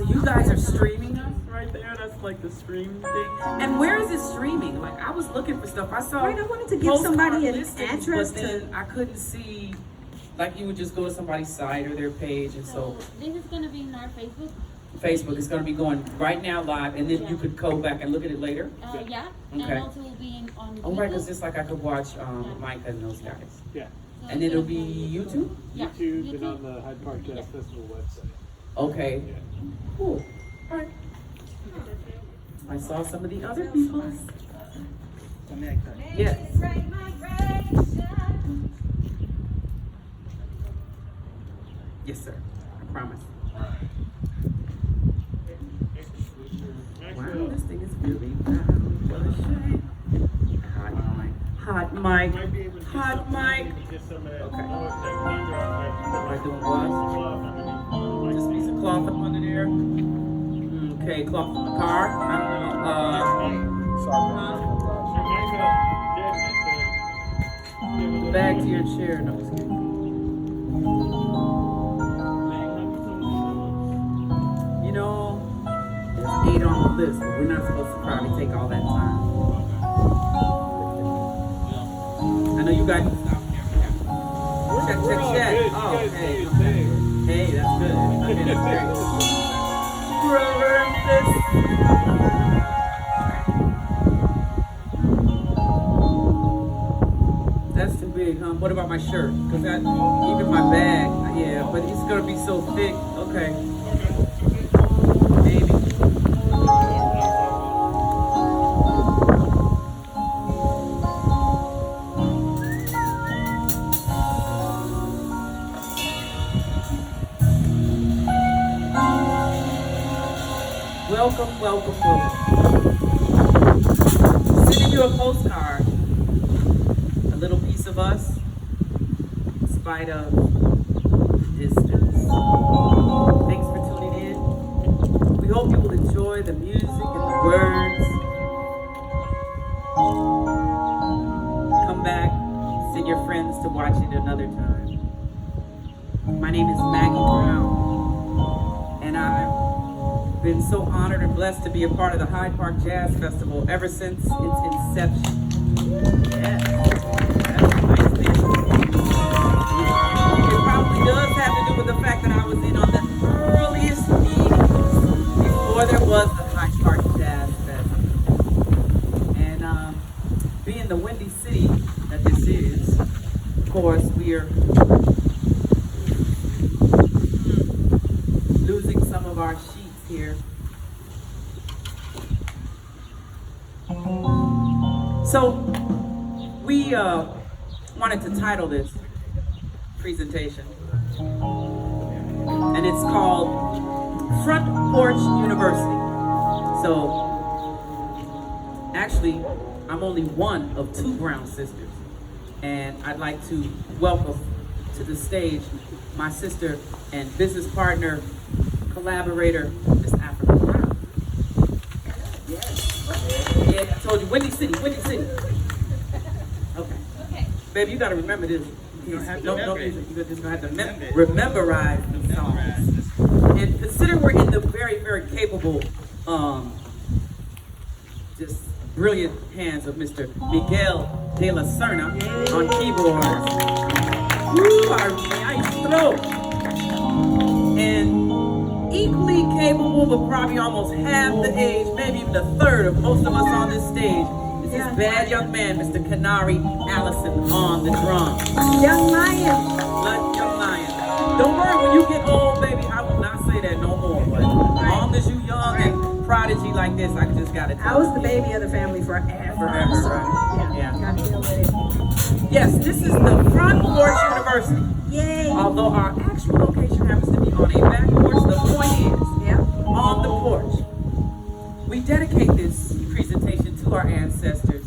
So you guys are streaming us right there? That's like the stream thing. And where is it streaming? Like I was looking for stuff. I saw. Right, I wanted to give somebody an listings, address, but then I couldn't see. Like you would just go to somebody's site or their page, and so this is gonna be in our Facebook. Facebook is going to be going right now live, and then you could go back and look at it later. Yeah. Okay. And also will be on YouTube. Oh, right, because just like I could watch Micah and those guys. Yeah. So And it'll be YouTube? Yeah. YouTube and on the Hyde Park Jazz Festival website. Okay. Yeah. Cool. All right. I saw some of the other people. Yes. Yes, sir. I promise. Wow, this thing is really loud. What a shame. Hot mic. Hot mic. Hot mic. Okay. Am I doing what? Just a piece of cloth up under there. Okay, cloth from the car. I don't know. Back to your chair. No, just kidding. You know, there's 8 on the list, but we're not supposed to probably take all that time. I know you guys can stop here. Check. Oh, hey. Hey, that's good. Okay, that's great. That's too big, huh? What about my shirt? Because even my bag, yeah, but it's gonna be so thick. Okay. Maybe. Welcome. Sending you a postcard. A little piece of us, in spite of distance. Thanks for tuning in. We hope you will enjoy the music and the words. Come back, send your friends to watch it another time. My name is Maggie Brown, and I've been so honored and blessed to be a part of the Hyde Park Jazz Festival ever since its inception. Yes, that's a nice thing. It probably does have to do with the fact that I was in on the earliest meetings before there was the Hyde Park Jazz Festival. And being the windy city that this is, of course, we are losing some of our sheets here. So we wanted to title this presentation, and it's called Front Porch University. So actually, I'm only one of 2 Brown sisters, and I'd like to welcome to the stage my sister and business partner, collaborator, Miss Africa Brown. Yes. Yeah, I told you, Windy City. Okay. Baby, you gotta remember this. You're just gonna have to memorize the songs. And consider we're in the very, very capable, just brilliant hands of Mr. Miguel de la Serna on keyboards. Woo, our maestro. And equally capable, but probably almost half the age, maybe even a third of most of us on this stage, is this bad young man, Mr. Canary Allison, on the drums. Young lion. Like young lion. Don't worry, when you get old, baby, I will not say that no more. But as long as you young and prodigy like this, I just gotta tell you. I was the baby of the family forever. Forever, right? Yeah. Gotta deal with it. Yes, this is the Front Porch University. Yay. Although our actual location happens to be on a back porch, the point is, Yeah. on the porch. We dedicate this presentation to our ancestors.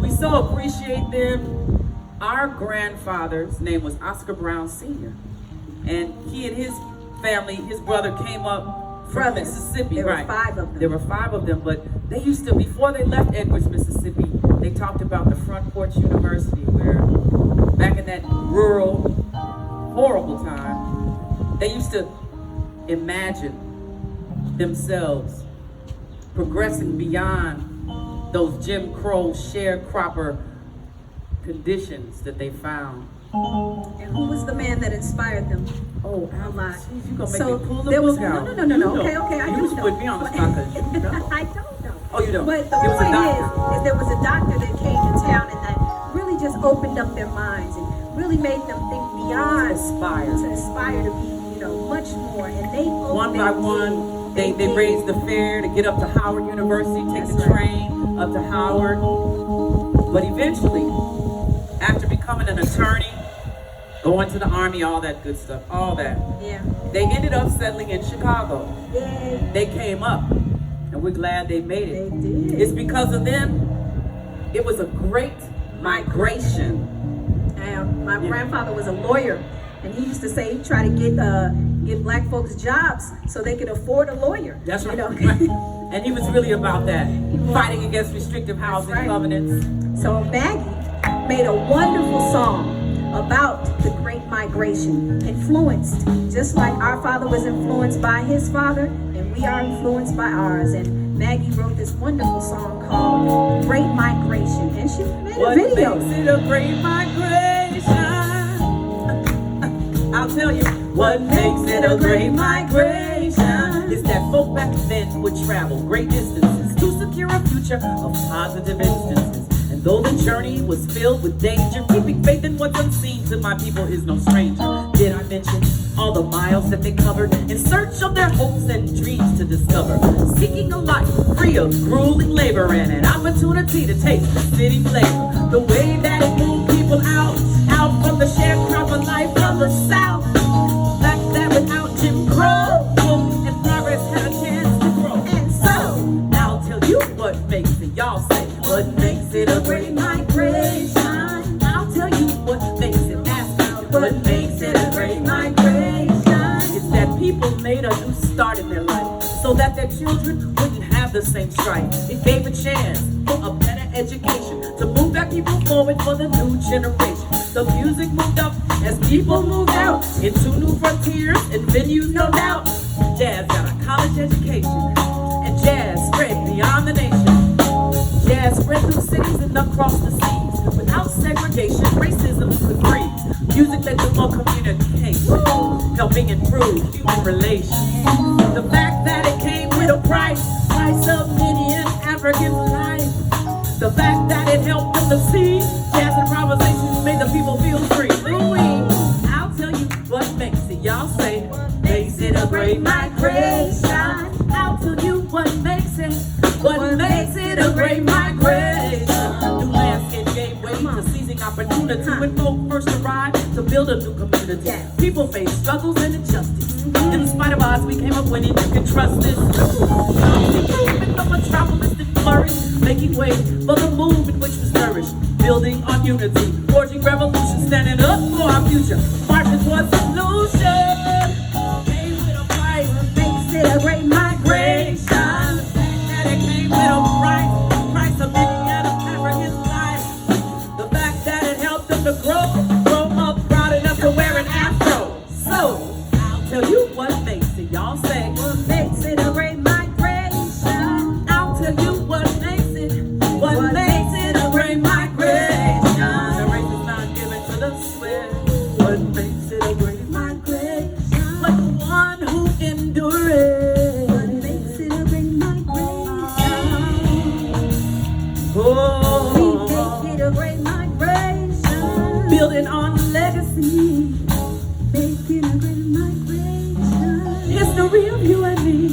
We so appreciate them. Our grandfather's name was Oscar Brown Sr. And he and his family, his brother, came up from Mississippi. There were right. 5 of them. There were 5 of them, but they used to, before they left Edwards, Mississippi, they talked about the Front Porch University, where back in that rural, horrible time, they used to imagine themselves, progressing beyond those Jim Crow sharecropper conditions that they found. And who was the man that inspired them? Oh, A lot. geez, you gonna make So me pull the there was book out. no. You know. Okay, I You do was know. putting me on the spot 'cause you know. I don't know. Oh, you don't? But the It was a point doctor. is there was a doctor that came to town and that really just opened up their minds and really made them think beyond to aspire to be, much more. And they One by one, they raised the fare to get up to Howard University, take the That's right. train up to Howard. But eventually, after becoming an attorney, going to the Army, all that good stuff, all that, Yeah. they ended up settling in Chicago. Yay. They came up, and we're glad they made They it. did. It's because of them. It was a great migration. And my grandfather was a lawyer, and he used to say he tried to get black folks jobs so they could afford a lawyer. That's right. You know? Right. And he was really about that, fighting against restrictive housing right. covenants. So Maggie made a wonderful song about the Great Migration, influenced, just like our father was influenced by his father, and we are influenced by ours. And Maggie wrote this wonderful song called Great Migration, and she made a What video. makes it a great migration? I'll tell you, what makes it a great migration is that folk back then would travel great distances to secure a future of positive instances. And though the journey was filled with danger, keeping faith in what's unseen to my people is no stranger. Did I mention all the miles that they covered in search of their hopes and dreams to discover? Seeking a life free of grueling labor and an opportunity to taste the city flavor. The way that it moved people out from the sharecropper life of the South. Back that without Jim Crow, and progress had a chance to grow. And so, I'll tell you what makes it, y'all say, what makes it a great migration. I'll tell you what makes it, ask me, what makes it a great migration. It's that people made a new start in their life, so that their children wouldn't have the same strife. It gave a chance for a better education, to move back people forward for the new generation. The music moved up as people moved out into new frontiers and venues, no doubt. Jazz got a college education, and jazz spread beyond the nation. Jazz spread through cities and across the seas. Without segregation, racism could freeze. Music that did more communication, helping improve human relations. The fact that it came with a price of many an African's life. The fact that it helped them to see jazz improvisations made the people feel free. I'll tell you what makes it, y'all say, makes it a great migration. I'll tell you what makes it a great migration. New landscape gave way to seizing opportunity when folk first arrived to build a new community. People faced struggles and injustice. In spite of odds, we came up winning. You can trust this. Improvement of metropolis that flourished, making way for the movement which was nourished. Building on unity, forging revolution, standing up for our future. Marching towards solution. Came with a price, makes it a great migration. The fact that it came with a price of many an African life. The fact that it helped them to grow up proud enough to wear an afro. So, I'll tell you what makes it, y'all say, what makes it a great migration. I'll tell you what makes it a great migration. The race is not given to the swift. What makes it a great migration? But the one who endures. What makes it a great migration? Oh, we make it a great migration. Building on legacy. Making a great migration. History of you and me.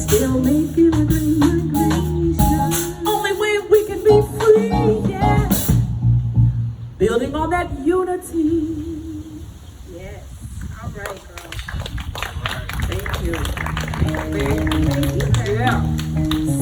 Still making a great migration. Only way we can be free, yeah. Building on that unity. Yes. All right, girl. Thank you. Thank you. Yeah.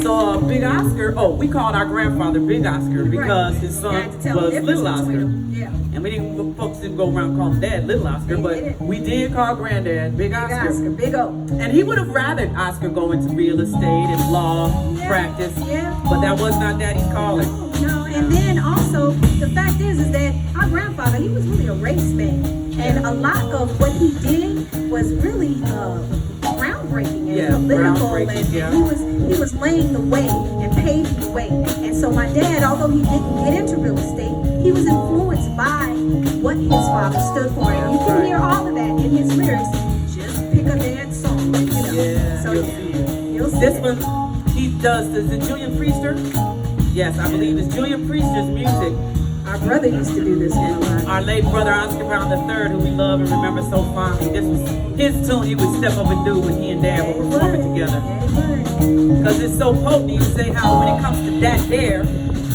So Big Oscar, we called our grandfather Big Oscar because his You had to son tell the was difference Little Oscar. between them. Yeah. And folks didn't go around calling Dad Little Oscar, They but didn't. we did call Granddad Big Oscar. Oscar, big O. And he would have rather Oscar go into real estate and law practice, Yeah. but that was not Daddy's calling. No, and then also the fact is that our grandfather, he was really a race man, and a lot of what he did was really grounded groundbreaking and Yeah, political, groundbreaking, and yeah. he was laying the way and paving the way. And so my dad, although he didn't get into real estate, he was influenced by what his father stood for. And you can hear all of that in his lyrics. Just pick a dance song, you know. Yeah, So you'll yeah, see it. you'll see This it. one, he does, is it Julian Priester? Yes, I believe it's Julian Priester's music. Our brother used to do this one a lot. Our late brother Oscar Brown III, who we love and remember so fondly. This was his tune he would step up and do when he and Dad were performing together. Because it's so potent. You say how when it comes to that there,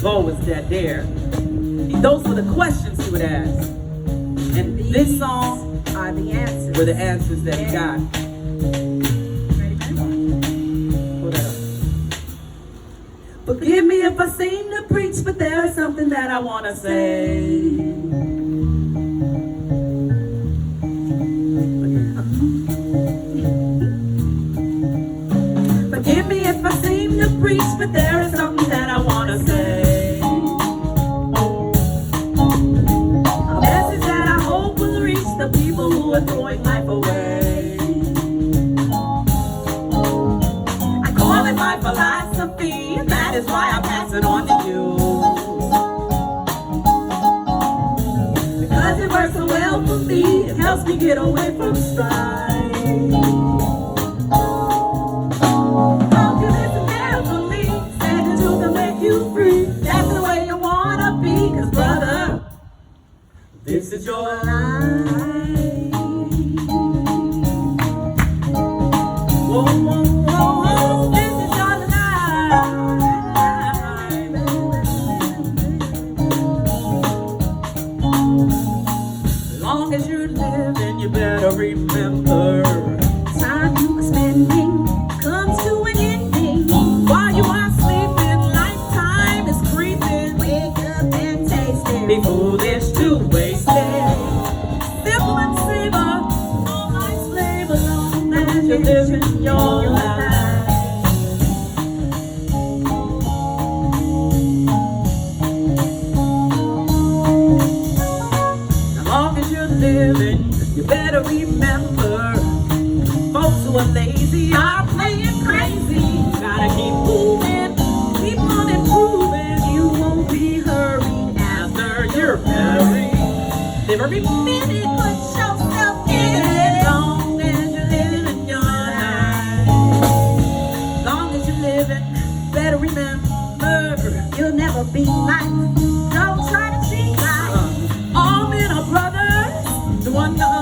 Bo was that there. Those were the questions he would ask. And this song Are the answers. were the answers that he got. Ready, baby? Hold that up. Forgive me if I seem to preach, but there is something that I want to say. Forgive me if I seem to preach, but there is something that I want to say. A message that I hope will reach the people who are throwing life away. I call it my philosophy, and that is why I pass it on to you. Because it works so well for me, it helps me get away from strife. This is your life. Whoa, whoa, whoa, whoa. This is your life. As long as you're living, you better remember time you were spending comes to an ending. While you are sleeping, lifetime is creeping. Wake up and taste it. Be foolish to waste it. Simple and savor, all life's flavor, long as you're living your life. As long as you're living, you better remember, folks who are lazy are playing crazy. Gotta keep moving, keep on improving. You won't be hurried after you're married. Live every minute, put yourself in it. Long as you're living your life. Long as you're living, better remember, you'll never be like. Don't try to cheat life. All men are brothers, to one another.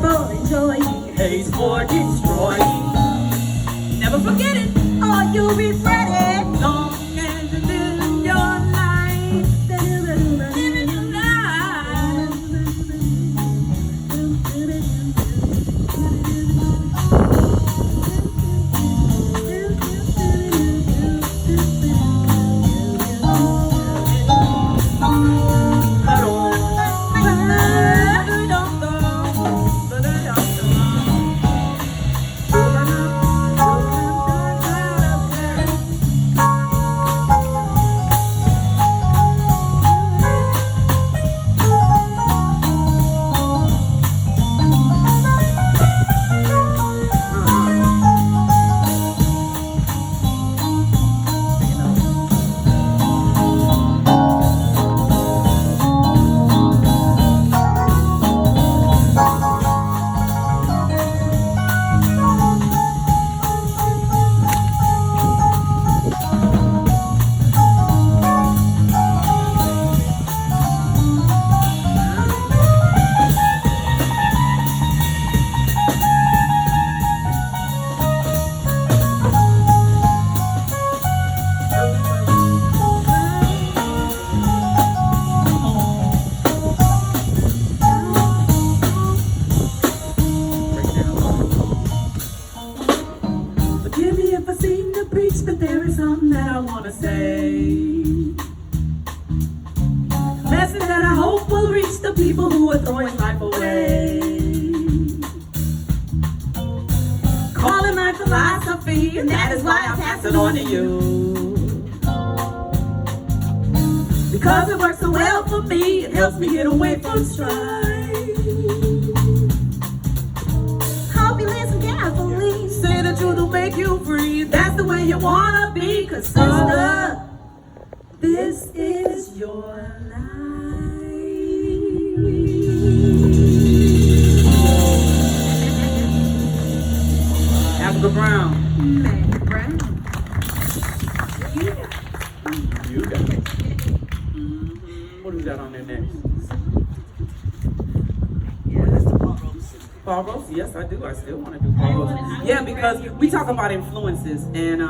For enjoying, hates for destroying. Never forget it, or you'll regret it. Long as you're living your life. Living your life. Forgive me if I seem to preach, but there is something that I want to say. A message that I hope will reach the people who are throwing life away. Call it my philosophy, and that is why I pass it on to you. Because it works so well for me, it helps me get away from strife. Hope you listen carefully. you wanna be, 'cause sister, this is your Africa Brown. Maggie Brown. You got it. What do we got on there next? Paul Rose? Yes, I do. I still want to do Paul Rose. Yeah, because we talk about influences, and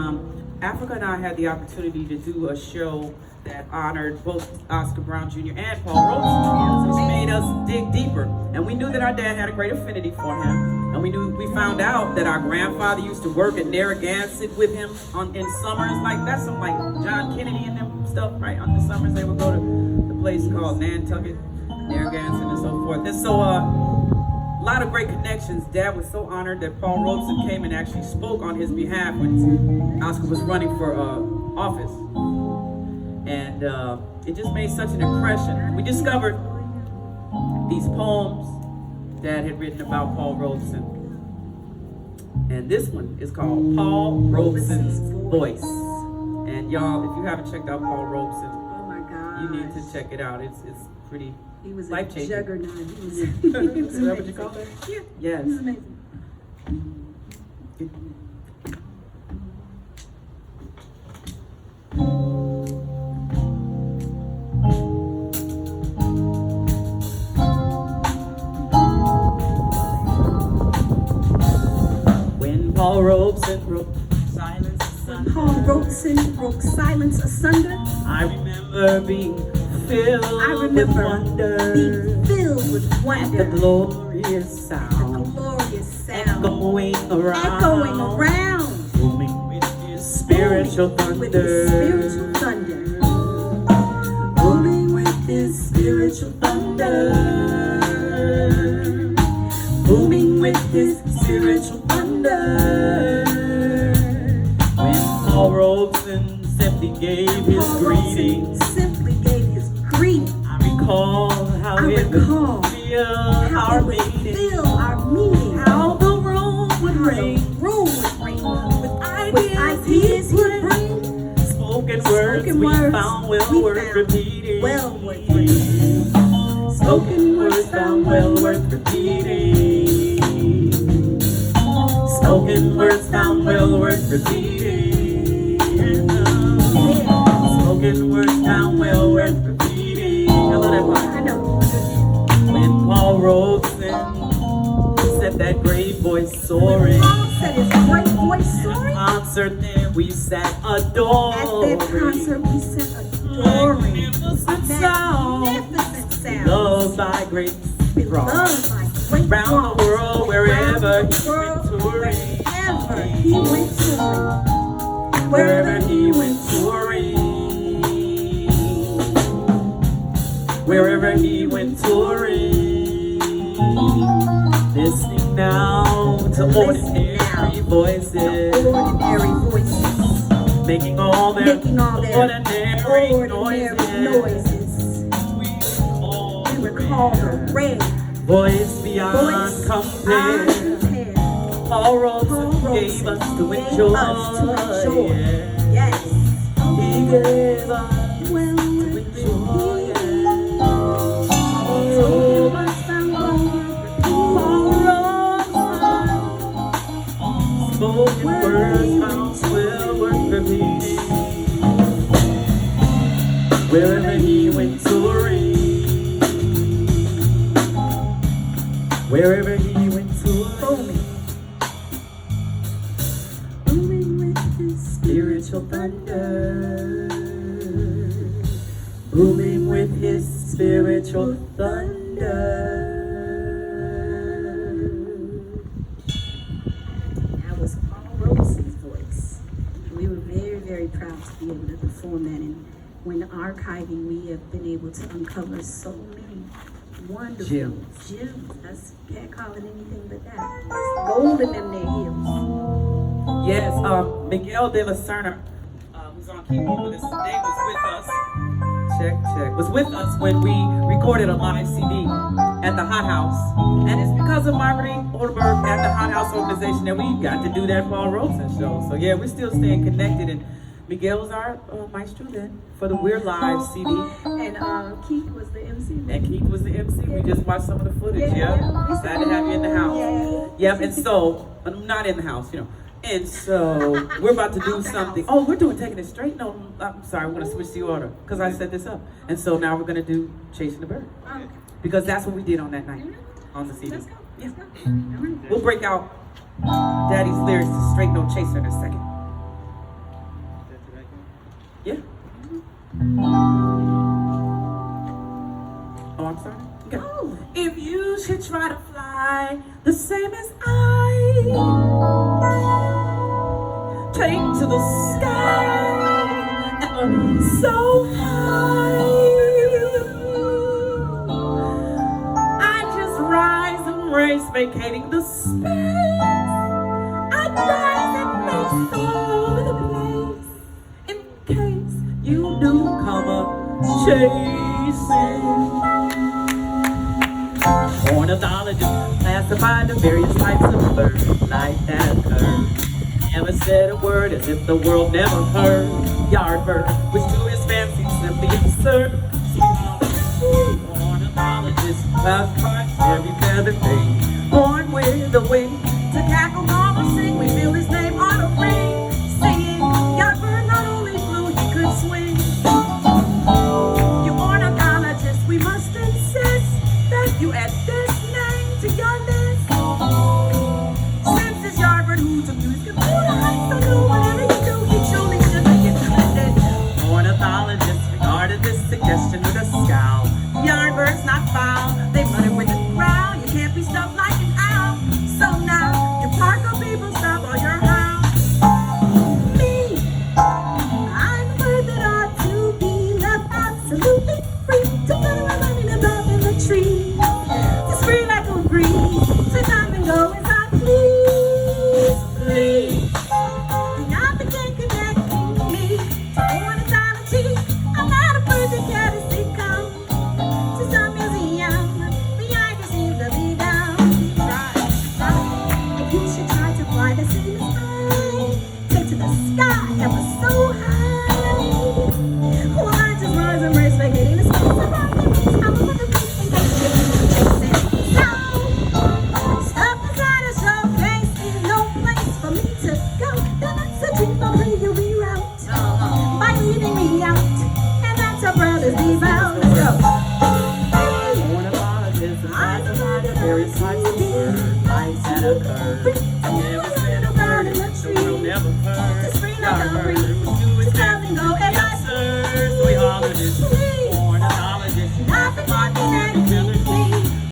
Africa and I had the opportunity to do a show that honored both Oscar Brown Jr. and Paul Rose, which made us dig deeper. And we knew that our dad had a great affinity for him, and we found out that our grandfather used to work at Narragansett with him in summers, like that's some like John Kennedy and them stuff, right? On the summers they would go to the place called Nantucket, Narragansett, and so forth. And so a lot of great connections. Dad was so honored that Paul Robeson came and actually spoke on his behalf when Oscar was running for office. And it just made such an impression. We discovered these poems Dad had written about Paul Robeson. And this one is called Paul Robeson's Voice. And y'all, if you haven't checked out Paul Robeson, Oh my God. you need to check it out. It's pretty He was a life-changing. juggernaut. He was Is that what you call that? Yeah. Yes. He was amazing. When Paul Robeson broke silence asunder, Paul Robeson broke silence asunder. I remember being filled I with remember wonder being filled with at the wonder. glorious sound Glorious sound. echoing around, Echoing around. booming with his spiritual thunder, With his spiritual thunder. booming with his spiritual thunder, booming with his spiritual thunder. When Paul Robeson simply gave his Paul greeting, Robeson simply gave his greeting. I recall how I it recall would feel How our it would meeting, fill our meeting. how the room would ring The room would ring. with With ideas he would bring. spoken words Spoken we words found well we worth found repeating. well worth repeating. Spoken words found well worth repeating. Spoken words found well worth repeating. Spoken words found well worth repeating. I love that part. I know. When Paul Robeson set that great voice soaring, Paul said his great voice soaring. concert there we sat adoring. At that concert we sat adoring. Magnificent sound, Magnificent sound. loved by great crowds. Beloved by great Around crowds. the world, wherever Around the he world, went touring. Wherever he went touring. Wherever he went touring. Wherever he went touring. Listening now to ordinary voices, Ordinary voices. making all their ordinary noises. We recall the rare Voice beyond voice compare. uncompared. Paul Robeson Paul gave us to Robeson enjoy. gave us to enjoy. Yeah. Yes. He gave us Well, to enjoy. Yeah. so give us some Paul Robeson, spoken words found well worth repeating. Wherever he went touring. Wherever he went touring. Booming with his spiritual thunder. Booming with his spiritual thunder. That was Paul Robeson's voice. We were very, very proud to be able to perform that. And when archiving, we have been able to uncover so many wonderful Gems. That's can't call it anything but that. It's gold in them there hills. Yes, Miguel de la Serna, who's on keyboard with us today, was with us. check, check. Was with us when we recorded a live CD at the Hot House. And it's because of Marguerite Oldenburg at the Hot House organization that we got to do that Paul Robeson show. So yeah, we're still staying connected. And Miguel was our maestro then for the We're Live CD. And Keith was the MC. And Keith was the MC. We just watched some of the footage, yeah. Glad to have you in the house. Yeah. Yep, and so, not in the house, you know. And so, we're about to do something. Oh, we're doing Taking It Straight? No, I'm sorry, we're going to switch the order because I set this up. And so now we're going to do Chasing the Bird. Because that's what we did on that night, on the CD. Let's go. Yeah. Let's go. All right. We'll break out Daddy's lyrics to Straight No Chaser in a second. Yeah. Oh, I'm sorry. Okay. Oh. If you should try to fly the same as I, take to the sky ever so high. I just rise and race, vacating the space. I rise and race all over the place. In case you do come up chasing. Ornithologists classify the various types of birds like that occur. Never said a word as if the world never heard. Yardbird, which to his fancy simply absurd. Ornithologists classify every feather thing. Born with a wing to cackle, call, or sing. We feel his name on a ring. Singing, Yardbird not only flew, he could swing. You ornithologists, we must insist that you add this name to your list. Since it's Yardbird who took you his computer, so do whatever you do, he truly should be commended. Ornithologists regarded this suggestion with a scowl. Yardbirds not foul, they run it with a growl. You can't be stuffed like an owl. So now, you park on people's stuff on your house. Me, I'm a bird that ought to be left absolutely free to flutter around running above in the trees. It's free like a breeze, to come and go as I please, please. Do not begin connecting me to ornithology. I'm not a bird that carries it come to some museum. The idea seems to be down. If you should try to fly the same as I, take to the sky ever so high. Well, I just rise and race, vacating the space around the race. I'm a little race and chasing. So, stuff inside a showcase is no place for me to go. Then that's a dream I'll play you reroute by leaving me out. And that's a brother's rebound. Let's go. Ornithologists classify the various types of birds, lights that occur. Never said a word in the tree. Never heard. It's free like a breeze.